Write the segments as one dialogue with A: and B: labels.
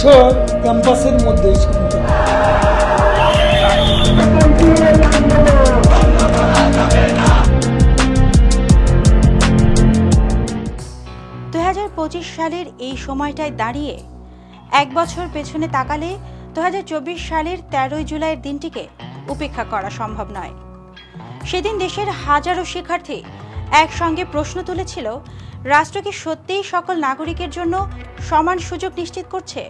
A: কিশোর ক্যাম্পাসের মধ্যে শান্ত।
B: 2025 সালের এই সময়টায় দাঁড়িয়ে এক বছর পেছনে তাকালে 2024 সালের 13 জুলাইয়ের দিনটিকে উপেক্ষা করা সম্ভব নয়। সেদিন দেশের হাজারো শিক্ষার্থী একসঙ্গে প্রশ্ন তুলেছিল, রাষ্ট্র কি সত্যিই সকল নাগরিকের জন্য সমান সুযোগ নিশ্চিত করছে?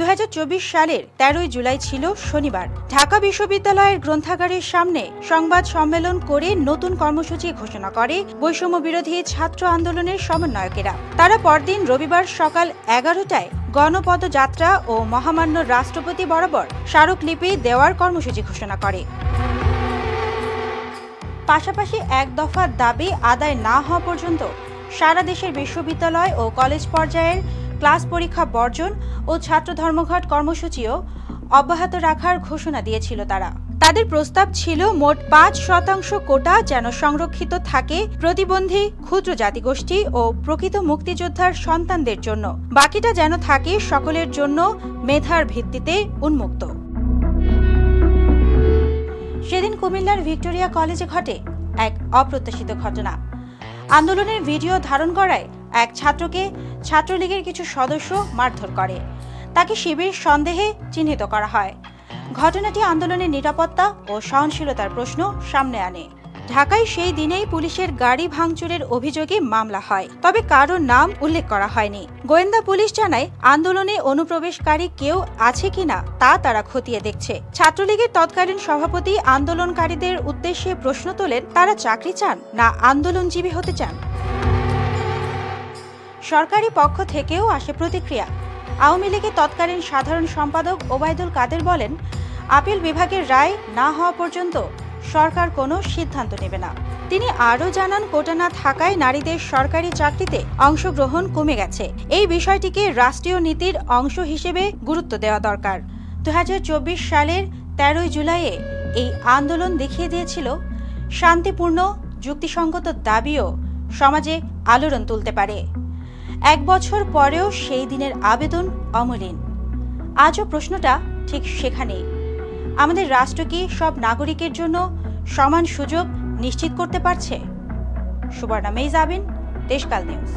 B: 2024 সালের 13 জুলাই ছিল শনিবার। ঢাকা বিশ্ববিদ্যালয়ের গ্রন্থাগারের সামনে সংবাদ সম্মেলন করে নতুন কর্মসূচি ঘোষণা করে বৈষম্য বিরোধী ছাত্র আন্দোলনের সমন্বয়কেরা। তারা পরদিন রবিবার সকাল 11টায় গণপদযাত্রা ও মহামান্য রাষ্ট্রপতি বরাবর স্মারকলিপি দেওয়ার কর্মসূচি ঘোষণা করে। পাশাপাশি এক দফা দাবি আদায় না হওয়া পর্যন্ত সারা দেশের বিশ্ববিদ্যালয় ও কলেজ পর্যায়ের ক্লাস পরীক্ষা বর্জন ও ছাত্র ধর্মঘট কর্মসূচিও অব্যাহত রাখার ঘোষণা দিয়েছিল তারা। তাদের প্রস্তাব ছিল মোট 5% কোটা যেন সংরক্ষিত থাকে প্রতিবন্ধী, ক্ষুদ্র জাতিগোষ্ঠী ও প্রকৃত মুক্তিযোদ্ধার সন্তানদের জন্য, বাকিটা যেন থাকে সকলের জন্য মেধার ভিত্তিতে উন্মুক্ত। সেদিন কুমিল্লার ভিক্টোরিয়া কলেজে ঘটে এক অপ্রত্যাশিত ঘটনা। আন্দোলনের ভিডিও ধারণ করায় এক ছাত্রকে ছাত্রলীগের কিছু সদস্য মারধর করে। তাকে শিবির সন্দেহে চিহ্নিত করা হয়। ঘটনাটি আন্দোলনের নিরাপত্তা ও সহনশীলতার প্রশ্ন সামনে আনে। ঢাকায় সেই দিনেই পুলিশের গাড়ি ভাঙচুরের অভিযোগে মামলা হয়, তবে কারো নাম উল্লেখ করা হয়নি। গোয়েন্দা পুলিশ জানায়, আন্দোলনে অনুপ্রবেশকারী কেউ আছে কিনা তা তারা খতিয়ে দেখছে। ছাত্রলীগের তৎকালীন সভাপতি আন্দোলনকারীদের উদ্দেশ্যে প্রশ্ন তোলেন, তারা চাকরি চান না আন্দোলনজীবী হতে চান? সরকারি পক্ষ থেকেও আসে প্রতিক্রিয়া। আওয়ামী লীগের তৎকালীন সাধারণ সম্পাদক ওবায়দুল কাদের বলেন, আপিল বিভাগের রায় না হওয়া পর্যন্ত সরকার কোনো সিদ্ধান্ত নেবে না। তিনি আরও জানান, কোটা না থাকায় নারীদের সরকারি চাকরিতে অংশগ্রহণ কমে গেছে। এই বিষয়টিকে রাষ্ট্রীয় নীতির অংশ হিসেবে গুরুত্ব দেওয়া দরকার। 2024 সালের 13 জুলাইয়ে এই আন্দোলন দেখিয়ে দিয়েছিল, শান্তিপূর্ণ যুক্তিসঙ্গত দাবিও সমাজে আলোড়ন তুলতে পারে। এক বছর পরেও সেই দিনের আবেদন অমলিন। আজও প্রশ্নটা ঠিক সেখানেই। আমাদের রাষ্ট্র কি সব নাগরিকের জন্য সমান সুযোগ নিশ্চিত করতে পারছে? সুবর্ণা মেইজাবিন, দেশকাল নিউজ।